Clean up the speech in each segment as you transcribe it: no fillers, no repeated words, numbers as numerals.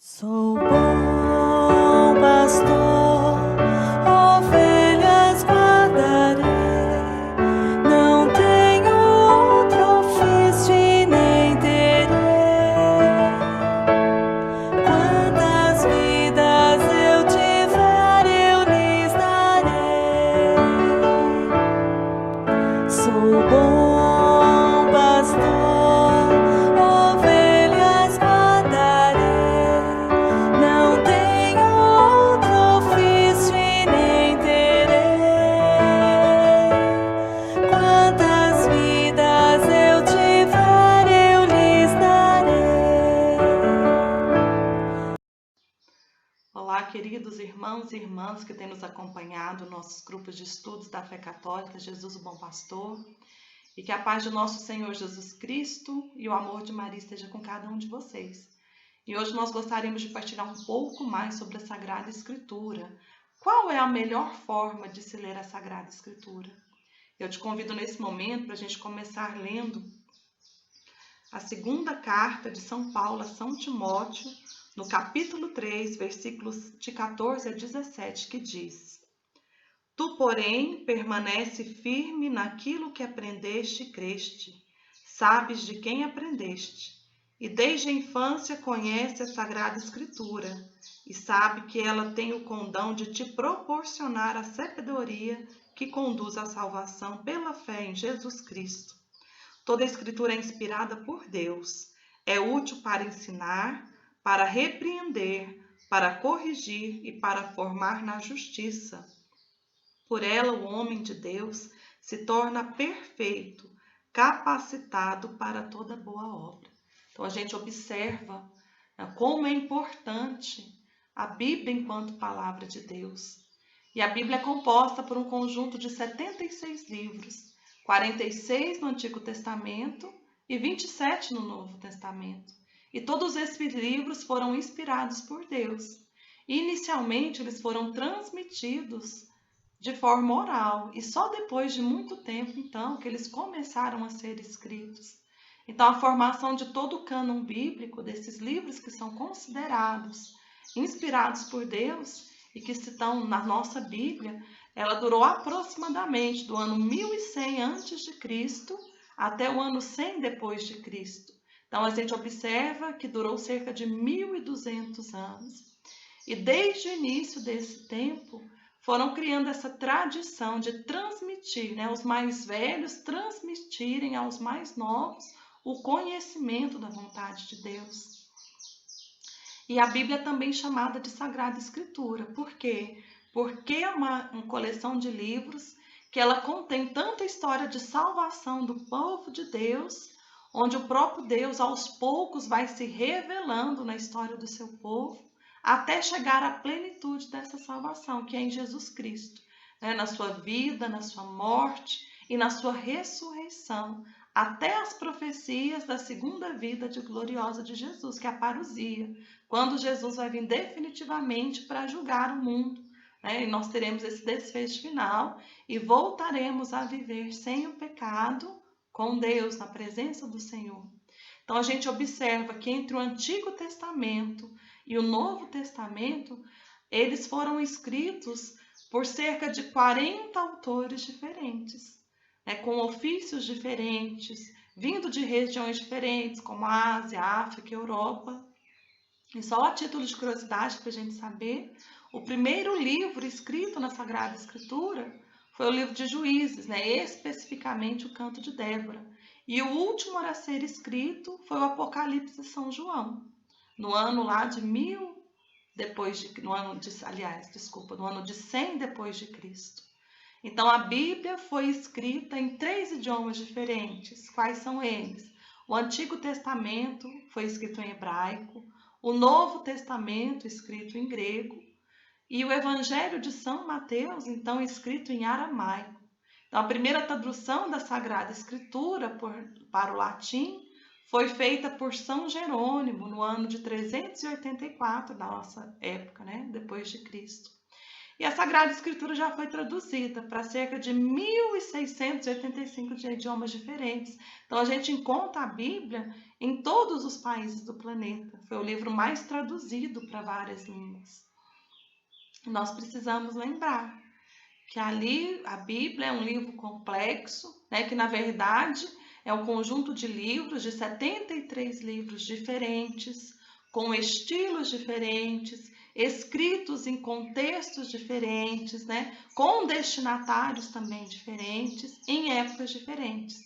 Sou bom pastor, ovelhas guardarei, não tenho outro ofício e nem terei. Quantas vidas eu tiver, eu lhes darei. Sou bom pastor, ovelhas guardarei. Não tenho outro ofício e nem terei. Quantas vidas eu tiver, eu lhes darei. Olá, queridos irmãos e irmãs que têm nos acompanhado nos nossos grupos de estudos da fé católica, Jesus o Bom Pastor, e que a paz do nosso Senhor Jesus Cristo e o amor de Maria esteja com cada um de vocês. E hoje nós gostaríamos de partilhar um pouco mais sobre a Sagrada Escritura. Qual é a melhor forma de se ler a Sagrada Escritura? Eu te convido nesse momento para a gente começar lendo a segunda carta de São Paulo a São Timóteo, no capítulo 3, versículos de 14 a 17, que diz: Tu, porém, permanece firme naquilo que aprendeste e creste, sabes de quem aprendeste, e desde a infância conhece a Sagrada Escritura, e sabe que ela tem o condão de te proporcionar a sabedoria que conduz à salvação pela fé em Jesus Cristo. Toda a Escritura é inspirada por Deus, é útil para ensinar, para repreender, para corrigir e para formar na justiça. Por ela, o homem de Deus se torna perfeito, capacitado para toda boa obra. Então, a gente observa como é importante a Bíblia enquanto palavra de Deus. E a Bíblia é composta por um conjunto de 76 livros, 46 no Antigo Testamento e 27 no Novo Testamento. E todos esses livros foram inspirados por Deus. E, inicialmente, eles foram transmitidos de forma oral, e só depois de muito tempo, então, que eles começaram a ser escritos. Então, a formação de todo o cânon bíblico, desses livros que são considerados inspirados por Deus e que estão na nossa Bíblia, ela durou aproximadamente do ano 1100 a.C. até o ano 100 depois de Cristo. Então, a gente observa que durou cerca de 1200 anos. E desde o início desse tempo, foram criando essa tradição de transmitir, os mais velhos transmitirem aos mais novos o conhecimento da vontade de Deus. E a Bíblia é também chamada de Sagrada Escritura. Por quê? Porque é uma coleção de livros que ela contém tanta história de salvação do povo de Deus, onde o próprio Deus aos poucos vai se revelando na história do seu povo, até chegar à plenitude dessa salvação, que é em Jesus Cristo, na sua vida, na sua morte e na sua ressurreição, até as profecias da segunda vida gloriosa de Jesus, que é a parousia, quando Jesus vai vir definitivamente para julgar o mundo, e nós teremos esse desfecho final e voltaremos a viver sem o pecado com Deus, na presença do Senhor. Então, a gente observa que entre o Antigo Testamento e o Novo Testamento, eles foram escritos por cerca de 40 autores diferentes, com ofícios diferentes, vindo de regiões diferentes, como a Ásia, a África e a Europa. E só a título de curiosidade, para a gente saber, o primeiro livro escrito na Sagrada Escritura foi o livro de Juízes, especificamente o Canto de Débora. E o último a ser escrito foi o Apocalipse de São João, no ano lá de no ano de 100 depois de Cristo. Então, a Bíblia foi escrita em 3 idiomas diferentes. Quais são eles? O Antigo Testamento foi escrito em hebraico, o Novo Testamento escrito em grego e o Evangelho de São Mateus, então, escrito em aramaico. Então, a primeira tradução da Sagrada Escritura para o latim foi feita por São Jerônimo no ano de 384 da nossa época, depois de Cristo. E a Sagrada Escritura já foi traduzida para cerca de 1.685 idiomas diferentes. Então, a gente encontra a Bíblia em todos os países do planeta. Foi o livro mais traduzido para várias línguas. Nós precisamos lembrar que ali a Bíblia é um livro complexo, né, que na verdade é um conjunto de livros, de 73 livros diferentes, com estilos diferentes, escritos em contextos diferentes, né, com destinatários também diferentes, em épocas diferentes.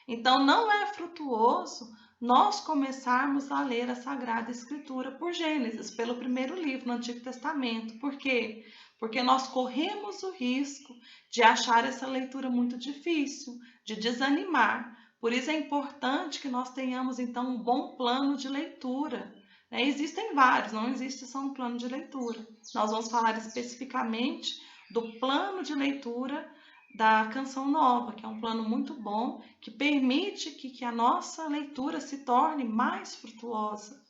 Então, não é frutuoso nós começarmos a ler a Sagrada Escritura por Gênesis, pelo primeiro livro no Antigo Testamento. Por quê? Porque nós corremos o risco de achar essa leitura muito difícil, de desanimar. Por isso é importante que nós tenhamos, então, um bom plano de leitura. Existem vários, não existe só um plano de leitura. Nós vamos falar especificamente do plano de leitura da Canção Nova, que é um plano muito bom, que permite que a nossa leitura se torne mais frutuosa.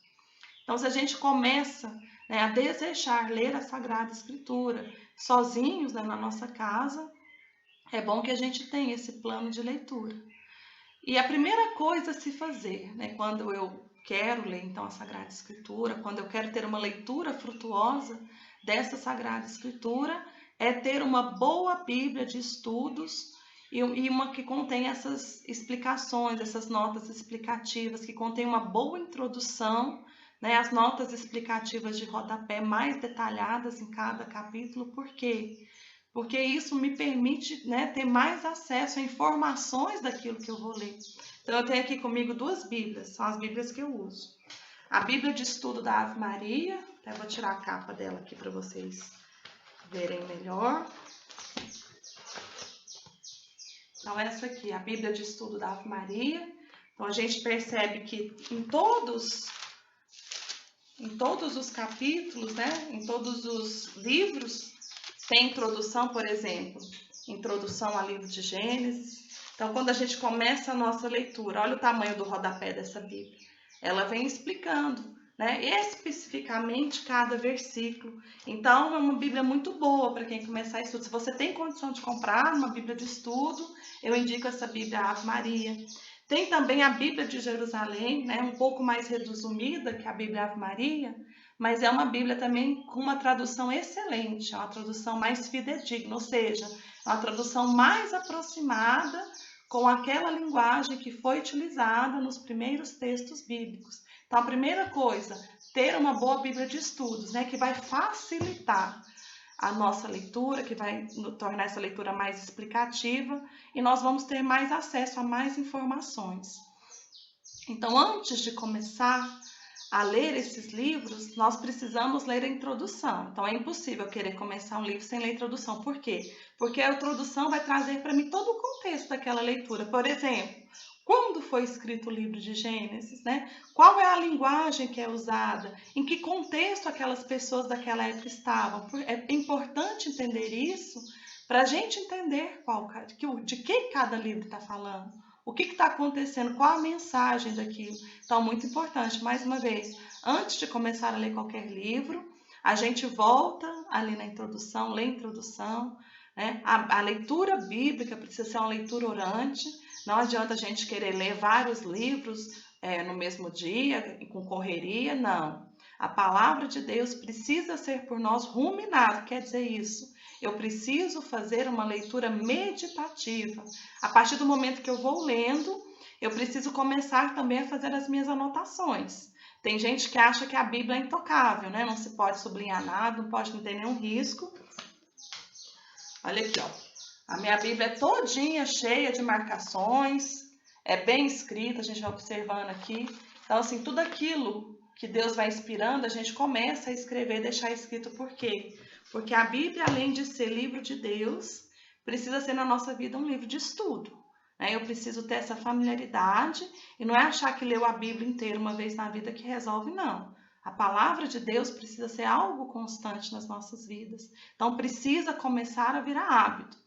Então, se a gente começa, a desejar ler a Sagrada Escritura sozinhos, na nossa casa, é bom que a gente tenha esse plano de leitura. E a primeira coisa a se fazer, quando eu quero ler então a Sagrada Escritura, quando eu quero ter uma leitura frutuosa dessa Sagrada Escritura, é ter uma boa Bíblia de estudos e uma que contém essas explicações, essas notas explicativas, que contém uma boa introdução, as notas explicativas de rodapé mais detalhadas em cada capítulo. Por quê? Porque isso me permite, ter mais acesso a informações daquilo que eu vou ler. Então, eu tenho aqui comigo 2 Bíblias, são as Bíblias que eu uso. A Bíblia de Estudo da Ave Maria, até vou tirar a capa dela aqui para vocês verem melhor. Então, essa aqui, a Bíblia de Estudo da Ave Maria. Então, a gente percebe que em todos os capítulos, em todos os livros, tem introdução, por exemplo, introdução ao livro de Gênesis. Então, quando a gente começa a nossa leitura, olha o tamanho do rodapé dessa Bíblia. Ela vem explicando, especificamente cada versículo. Então, é uma Bíblia muito boa para quem começar a estudar. Se você tem condição de comprar uma Bíblia de estudo, eu indico essa Bíblia Ave Maria. Tem também a Bíblia de Jerusalém, um pouco mais resumida que a Bíblia Ave Maria, mas é uma Bíblia também com uma tradução excelente, é uma tradução mais fidedigna, ou seja, é uma tradução mais aproximada com aquela linguagem que foi utilizada nos primeiros textos bíblicos. Então, a primeira coisa, ter uma boa Bíblia de estudos, que vai facilitar a nossa leitura, que vai tornar essa leitura mais explicativa e nós vamos ter mais acesso a mais informações. Então, antes de começar a ler esses livros, nós precisamos ler a introdução. Então, é impossível querer começar um livro sem ler a introdução. Por quê? Porque a introdução vai trazer para mim todo o contexto daquela leitura. Por exemplo, quando foi escrito o livro de Gênesis, Qual é a linguagem que é usada? Em que contexto aquelas pessoas daquela época estavam? É importante entender isso para a gente entender de que cada livro está falando. O que está acontecendo? Qual a mensagem daquilo? Então, muito importante, mais uma vez, antes de começar a ler qualquer livro, a gente volta ali na introdução, lê a introdução, A leitura bíblica precisa ser uma leitura orante, não adianta a gente querer ler vários livros no mesmo dia, com correria, não. A palavra de Deus precisa ser por nós ruminada, quer dizer isso. Eu preciso fazer uma leitura meditativa. A partir do momento que eu vou lendo, eu preciso começar também a fazer as minhas anotações. Tem gente que acha que a Bíblia é intocável, Não se pode sublinhar nada, não ter nenhum risco. Olha aqui, ó. A minha Bíblia é todinha cheia de marcações, é bem escrita, a gente vai observando aqui. Então, assim, tudo aquilo que Deus vai inspirando, a gente começa a escrever, deixar escrito. Por quê? Porque a Bíblia, além de ser livro de Deus, precisa ser na nossa vida um livro de estudo. Eu preciso ter essa familiaridade e não é achar que leu a Bíblia inteira uma vez na vida que resolve, não. A palavra de Deus precisa ser algo constante nas nossas vidas. Então, precisa começar a virar hábito.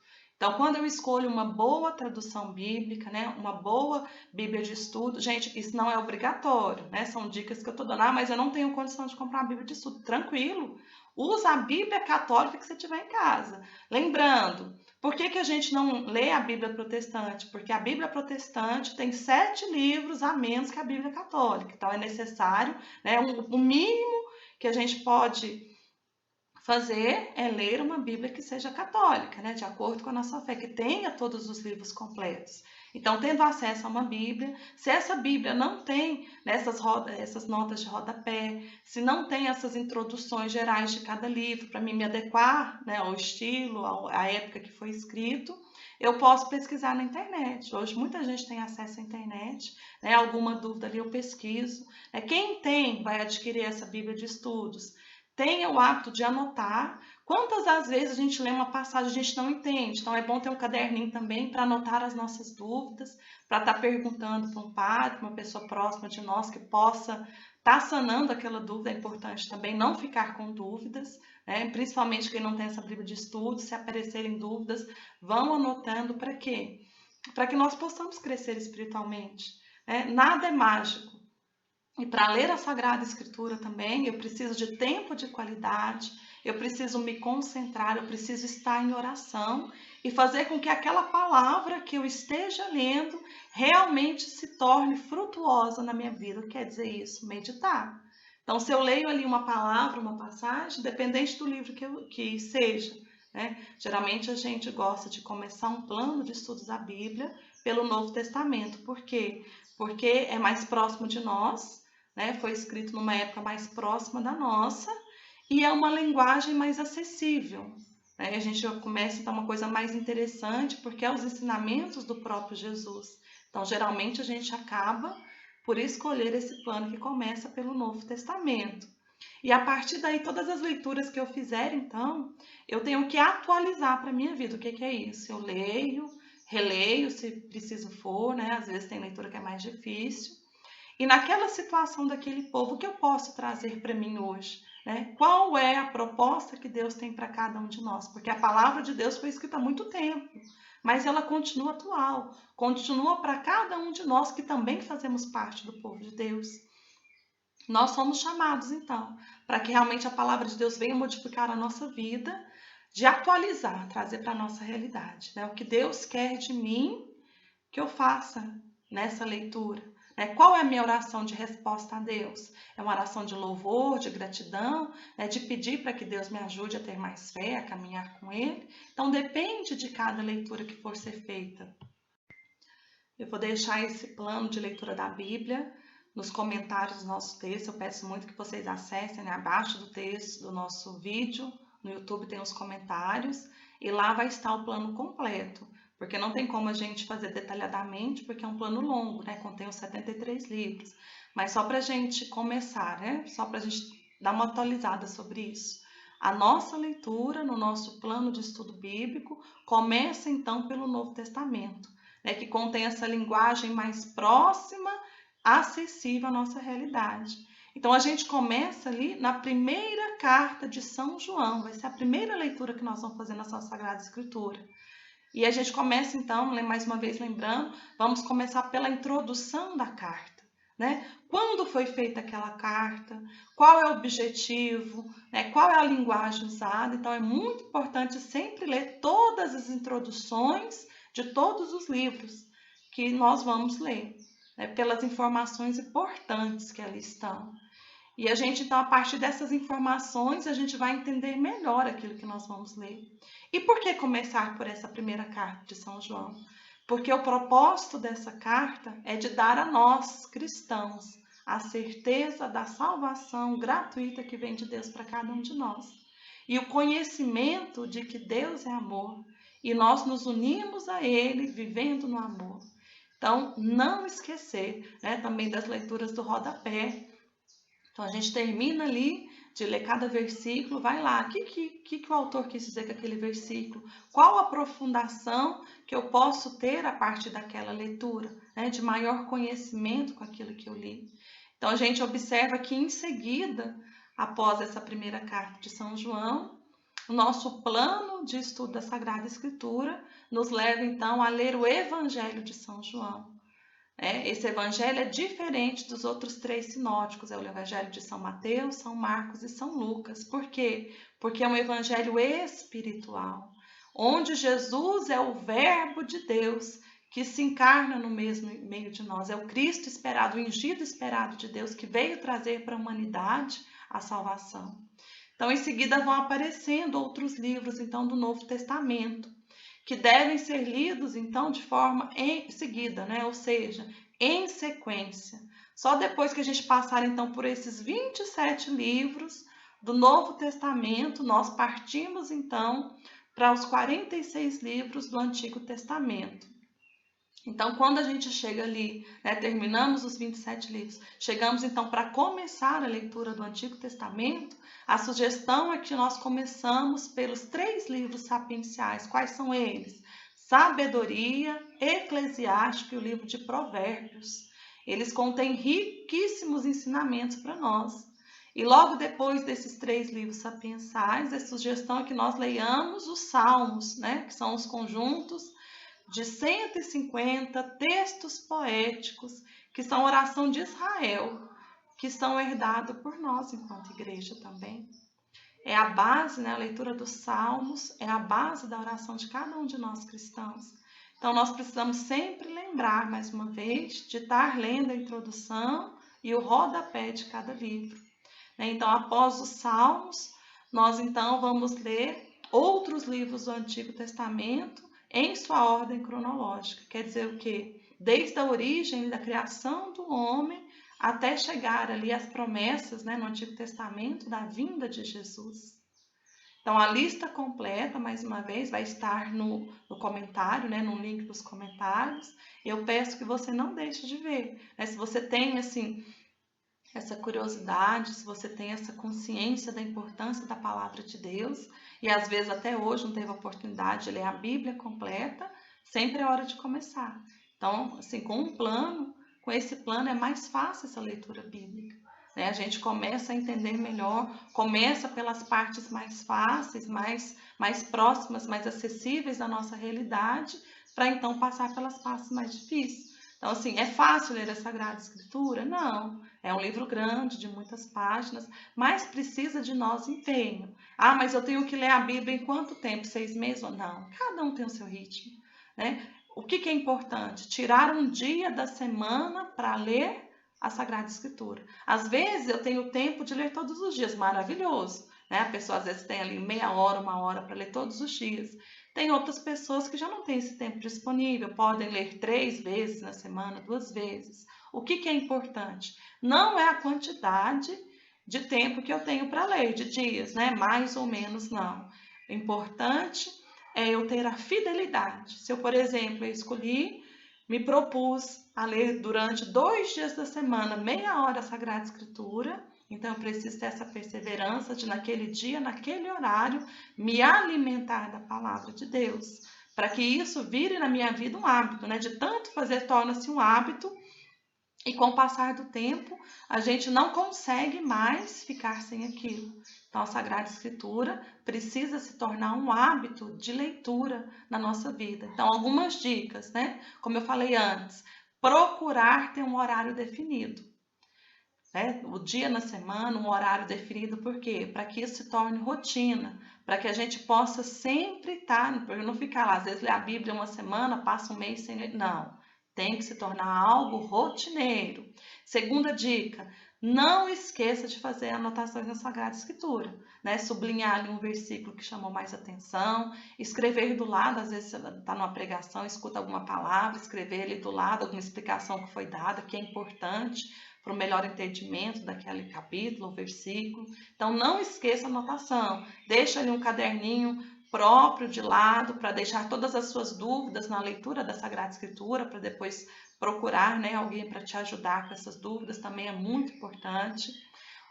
Então, quando eu escolho uma boa tradução bíblica, né, uma boa Bíblia de estudo, gente, isso não é obrigatório, né? São dicas que eu estou dando, mas eu não tenho condição de comprar uma Bíblia de estudo. Tranquilo, usa a Bíblia católica que você tiver em casa. Lembrando, por que a gente não lê a Bíblia protestante? Porque a Bíblia protestante tem 7 livros a menos que a Bíblia católica. Então, é necessário, né, o mínimo que a gente pode fazer é ler uma Bíblia que seja católica, né, de acordo com a nossa fé, que tenha todos os livros completos. Então, tendo acesso a uma Bíblia, se essa Bíblia não tem essas notas de rodapé, se não tem essas introduções gerais de cada livro, para mim me adequar, né, ao estilo, à época que foi escrito, eu posso pesquisar na internet. Hoje muita gente tem acesso à internet, né, alguma dúvida ali eu pesquiso. Quem tem, vai adquirir essa Bíblia de estudos, tenha o hábito de anotar. Quantas às vezes a gente lê uma passagem e a gente não entende? Então é bom ter um caderninho também para anotar as nossas dúvidas, para estar perguntando para um padre, uma pessoa próxima de nós que possa estar sanando aquela dúvida. É importante também não ficar com dúvidas, né? Principalmente quem não tem essa Bíblia de estudo, se aparecerem dúvidas, vão anotando. Para quê? Para que nós possamos crescer espiritualmente, né? Nada é mágico. E para ler a Sagrada Escritura também, eu preciso de tempo de qualidade, eu preciso me concentrar, eu preciso estar em oração e fazer com que aquela palavra que eu esteja lendo realmente se torne frutuosa na minha vida. O que quer dizer isso? Meditar. Então, se eu leio ali uma palavra, uma passagem, independente do livro que seja, né? Geralmente a gente gosta de começar um plano de estudos da Bíblia pelo Novo Testamento. Por quê? Porque é mais próximo de nós, né? Foi escrito numa época mais próxima da nossa e é uma linguagem mais acessível, né? A gente já começa então uma coisa mais interessante porque é os ensinamentos do próprio Jesus. Então, geralmente a gente acaba por escolher esse plano que começa pelo Novo Testamento. E a partir daí, todas as leituras que eu fizer, então, eu tenho que atualizar para a minha vida. O que é isso? Eu leio, releio, se preciso for, né? Às vezes tem leitura que é mais difícil. E naquela situação daquele povo, o que eu posso trazer para mim hoje? Né? Qual é a proposta que Deus tem para cada um de nós? Porque a palavra de Deus foi escrita há muito tempo, mas ela continua atual, continua para cada um de nós que também fazemos parte do povo de Deus. Nós somos chamados, então, para que realmente a palavra de Deus venha modificar a nossa vida, de atualizar, trazer para a nossa realidade. Né? O que Deus quer de mim, que eu faça nessa leitura. Qual é a minha oração de resposta a Deus? É uma oração de louvor, de gratidão, de pedir para que Deus me ajude a ter mais fé, a caminhar com Ele? Então, depende de cada leitura que for ser feita. Eu vou deixar esse plano de leitura da Bíblia nos comentários do nosso texto. Eu peço muito que vocês acessem, né? Abaixo do texto do nosso vídeo, no YouTube tem os comentários, e lá vai estar o plano completo. Porque não tem como a gente fazer detalhadamente, porque é um plano longo, né? Contém os 73 livros. Mas só para a gente começar, né? Só para a gente dar uma atualizada sobre isso. A nossa leitura no nosso plano de estudo bíblico começa então pelo Novo Testamento, né? Que contém essa linguagem mais próxima, acessível à nossa realidade. Então a gente começa ali na primeira carta de São João. Vai ser a primeira leitura que nós vamos fazer na nossa Sagrada Escritura. E a gente começa, então, mais uma vez lembrando, vamos começar pela introdução da carta, né? Quando foi feita aquela carta? Qual é o objetivo? Né? Qual é a linguagem usada? Então, é muito importante sempre ler todas as introduções de todos os livros que nós vamos ler, né? Pelas informações importantes que ali estão. E a gente, então, a partir dessas informações, a gente vai entender melhor aquilo que nós vamos ler. E por que começar por essa primeira carta de São João? Porque o propósito dessa carta é de dar a nós, cristãos, a certeza da salvação gratuita que vem de Deus para cada um de nós. E o conhecimento de que Deus é amor e nós nos unimos a Ele vivendo no amor. Então, não esquecer, né, também das leituras do rodapé. Então, a gente termina ali de ler cada versículo, vai lá, o que o autor quis dizer com aquele versículo? Qual a aprofundação que eu posso ter a partir daquela leitura, né? De maior conhecimento com aquilo que eu li. Então, a gente observa que em seguida, após essa primeira carta de São João, o nosso plano de estudo da Sagrada Escritura nos leva então a ler o Evangelho de São João. Esse evangelho é diferente dos outros 3 sinóticos, é o evangelho de São Mateus, São Marcos e São Lucas. Por quê? Porque é um evangelho espiritual, onde Jesus é o verbo de Deus que se encarna no mesmo meio de nós. É o Cristo esperado, o ungido esperado de Deus que veio trazer para a humanidade a salvação. Então, em seguida vão aparecendo outros livros então do Novo Testamento, que devem ser lidos, então, de forma em seguida, né? Ou seja, em sequência. Só depois que a gente passar, então, por esses 27 livros do Novo Testamento, nós partimos, então, para os 46 livros do Antigo Testamento. Então, quando a gente chega ali, né, terminamos os 27 livros, chegamos, então, para começar a leitura do Antigo Testamento, a sugestão é que nós começamos pelos 3 livros sapienciais. Quais são eles? Sabedoria, Eclesiástico e o livro de Provérbios. Eles contêm riquíssimos ensinamentos para nós. E logo depois desses 3 livros sapienciais, a sugestão é que nós leiamos os Salmos, né, que são os conjuntos de 150 textos poéticos, que são oração de Israel, que são herdados por nós enquanto igreja também. É a base, né, a leitura dos Salmos, é a base da oração de cada um de nós cristãos. Então, nós precisamos sempre lembrar, mais uma vez, de estar lendo a introdução e o rodapé de cada livro. Então, após os Salmos, nós então vamos ler outros livros do Antigo Testamento em sua ordem cronológica. Quer dizer o quê? Desde a origem da criação do homem até chegar ali às promessas, né, no Antigo Testamento da vinda de Jesus. Então, a lista completa, mais uma vez, vai estar no comentário, né, no link dos comentários. Eu peço que você não deixe de ver. Né? Se você tem, assim, essa curiosidade, se você tem essa consciência da importância da palavra de Deus, e às vezes até hoje não teve a oportunidade de ler a Bíblia completa, sempre é hora de começar. Então, assim, com esse plano é mais fácil essa leitura bíblica. Né? A gente começa a entender melhor, começa pelas partes mais fáceis, mais próximas, mais acessíveis da nossa realidade, para então passar pelas partes mais difíceis. Então, assim, é fácil ler a Sagrada Escritura? Não. É um livro grande, de muitas páginas, mas precisa de nosso empenho. Ah, mas eu tenho que ler a Bíblia em quanto tempo? 6 meses? Não. Cada um tem o seu ritmo. Né? O que é importante? Tirar um dia da semana para ler a Sagrada Escritura. Às vezes eu tenho tempo de ler todos os dias, maravilhoso. Né? A pessoa às vezes tem ali meia hora, 1 hora para ler todos os dias. Tem outras pessoas que já não têm esse tempo disponível, podem ler 3 vezes na semana, 2 vezes. O que é importante? Não é a quantidade de tempo que eu tenho para ler, de dias, né? Mais ou menos não. O importante é eu ter a fidelidade. Se eu, por exemplo, me propus a ler durante 2 dias da semana, meia hora a Sagrada Escritura, então eu preciso ter essa perseverança de naquele dia, naquele horário, me alimentar da palavra de Deus, para que isso vire na minha vida um hábito, né? De tanto fazer, torna-se um hábito, e com o passar do tempo, a gente não consegue mais ficar sem aquilo. Então, a Sagrada Escritura precisa se tornar um hábito de leitura na nossa vida. Então, algumas dicas, né? Como eu falei antes, procurar ter um horário definido. Né? O dia na semana, um horário definido, por quê? Para que isso se torne rotina, para que a gente possa sempre estar, para não ficar lá, às vezes ler a Bíblia uma semana, passa um mês sem ler, não. Tem que se tornar algo rotineiro. Segunda dica, não esqueça de fazer anotações na Sagrada Escritura, né? Sublinhar ali um versículo que chamou mais atenção, escrever do lado, às vezes você está numa pregação, escuta alguma palavra, escrever ali do lado alguma explicação que foi dada, que é importante, para o melhor entendimento daquele capítulo ou versículo. Então, não esqueça a anotação. Deixa ali um caderninho próprio de lado para deixar todas as suas dúvidas na leitura da Sagrada Escritura, para depois procurar, né, alguém para te ajudar com essas dúvidas, também é muito importante.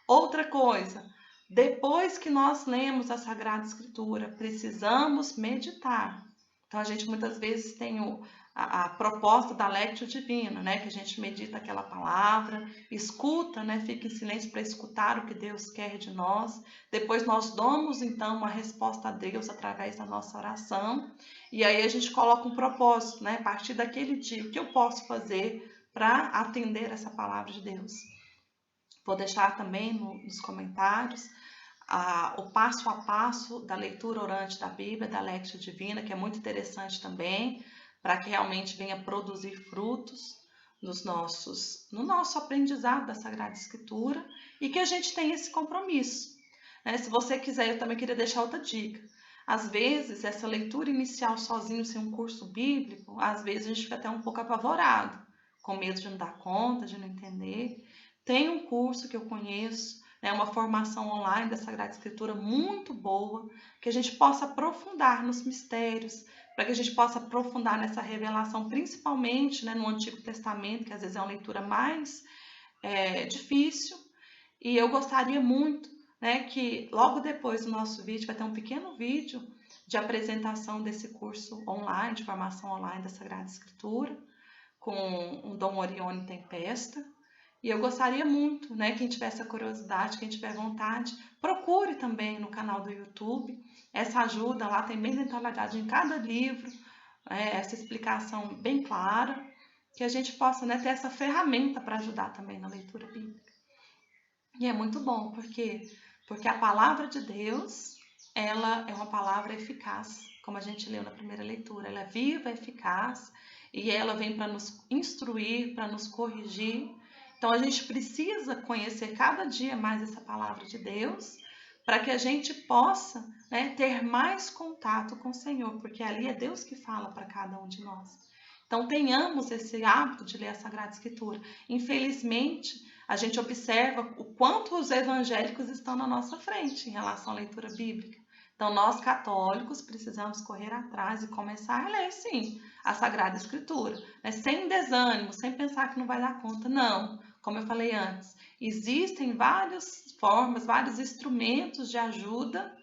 Outra coisa, depois que nós lemos a Sagrada Escritura, precisamos meditar. Então, a gente muitas vezes tem a proposta da Lectio Divina, né? Que a gente medita aquela palavra, escuta, né? Fica em silêncio para escutar o que Deus quer de nós. Depois nós damos, então, uma resposta a Deus através da nossa oração. E aí a gente coloca um propósito, né? A partir daquele dia, o que eu posso fazer para atender essa palavra de Deus? Vou deixar também nos comentários o passo a passo da leitura orante da Bíblia, da Lectio Divina, que é muito interessante também, para que realmente venha produzir frutos no nosso aprendizado da Sagrada Escritura e que a gente tenha esse compromisso. Né? Se você quiser, eu também queria deixar outra dica. Às vezes, essa leitura inicial sozinho, sem um curso bíblico, às vezes a gente fica até um pouco apavorado, com medo de não dar conta, de não entender. Tem um curso que eu conheço, né, uma formação online da Sagrada Escritura muito boa, que a gente possa aprofundar nos mistérios, para que a gente possa aprofundar nessa revelação, principalmente, né, no Antigo Testamento, que às vezes é uma leitura mais difícil. E eu gostaria muito, né, que logo depois do nosso vídeo vai ter um pequeno vídeo de apresentação desse curso online, de formação online da Sagrada Escritura, com o Dom Orione Tempesta. E eu gostaria muito, né, quem tiver essa curiosidade, quem tiver vontade, procure também no canal do YouTube. Essa ajuda lá tem bem detalhadade em cada livro, essa explicação bem clara, que a gente possa, né, ter essa ferramenta para ajudar também na leitura bíblica. E é muito bom, porque a palavra de Deus, ela é uma palavra eficaz, como a gente leu na primeira leitura. Ela é viva, eficaz, e ela vem para nos instruir, para nos corrigir. Então, a gente precisa conhecer cada dia mais essa palavra de Deus, para que a gente possa, né, ter mais contato com o Senhor, porque ali é Deus que fala para cada um de nós. Então, tenhamos esse hábito de ler a Sagrada Escritura. Infelizmente, a gente observa o quanto os evangélicos estão na nossa frente em relação à leitura bíblica. Então, nós católicos precisamos correr atrás e começar a ler, sim, a Sagrada Escritura, né? Sem desânimo, sem pensar que não vai dar conta, não. Como eu falei antes, existem várias formas, vários instrumentos de ajuda,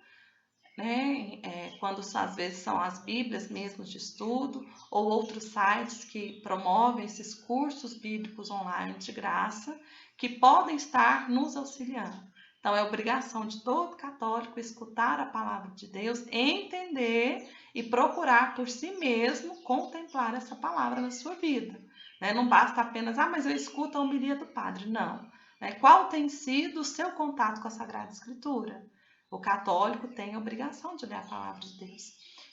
né? Quando às vezes são as Bíblias mesmo de estudo, ou outros sites que promovem esses cursos bíblicos online de graça, que podem estar nos auxiliando. Então, é obrigação de todo católico escutar a palavra de Deus, entender e procurar por si mesmo contemplar essa palavra na sua vida. Né? Não basta apenas, mas eu escuto a homilia do padre. Não. Né? Qual tem sido o seu contato com a Sagrada Escritura? O católico tem a obrigação de ler a palavra de Deus.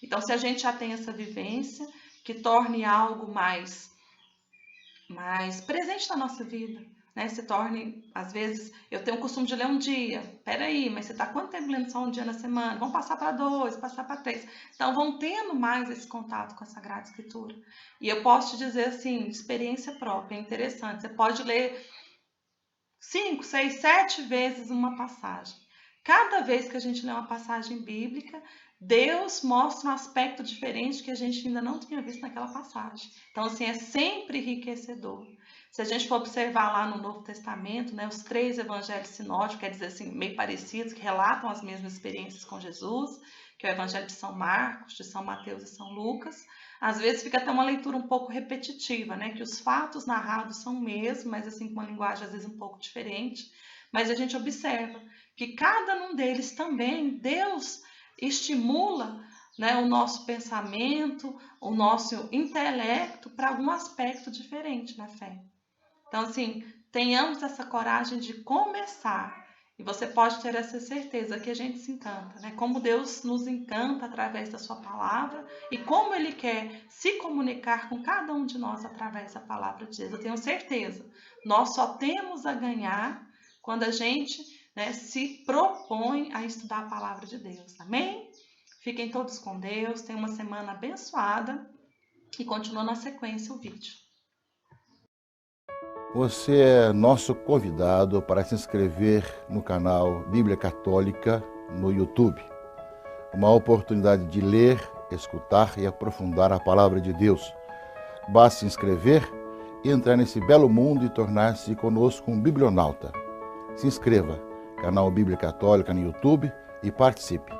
Então, se a gente já tem essa vivência, que torne algo mais presente na nossa vida, né? Se torne, às vezes, eu tenho o costume de ler um dia. Peraí, mas você está quanto tempo lendo só um dia na semana? Vamos passar para 2, passar para 3. Então, vão tendo mais esse contato com a Sagrada Escritura. E eu posso te dizer assim, experiência própria, é interessante. Você pode ler 5, 6, 7 vezes uma passagem. Cada vez que a gente lê uma passagem bíblica, Deus mostra um aspecto diferente que a gente ainda não tinha visto naquela passagem. Então, assim, é sempre enriquecedor. Se a gente for observar lá no Novo Testamento, né, os 3 evangelhos sinóticos, quer dizer assim, meio parecidos, que relatam as mesmas experiências com Jesus, que é o evangelho de São Marcos, de São Mateus e São Lucas, às vezes fica até uma leitura um pouco repetitiva, né, que os fatos narrados são o mesmo, mas assim, com uma linguagem às vezes um pouco diferente, mas a gente observa que cada um deles também, Deus estimula, né, o nosso pensamento, o nosso intelecto para algum aspecto diferente na fé. Então, assim, tenhamos essa coragem de começar. E você pode ter essa certeza que a gente se encanta, né? Como Deus nos encanta através da sua palavra e como Ele quer se comunicar com cada um de nós através da palavra de Deus. Eu tenho certeza. Nós só temos a ganhar quando a gente, né, se propõe a estudar a palavra de Deus. Amém? Fiquem todos com Deus. Tenham uma semana abençoada e continua na sequência o vídeo. Você é nosso convidado para se inscrever no canal Bíblia Católica no YouTube. Uma oportunidade de ler, escutar e aprofundar a palavra de Deus. Basta se inscrever, entrar nesse belo mundo e tornar-se conosco um biblionauta. Se inscreva, canal Bíblia Católica no YouTube e participe.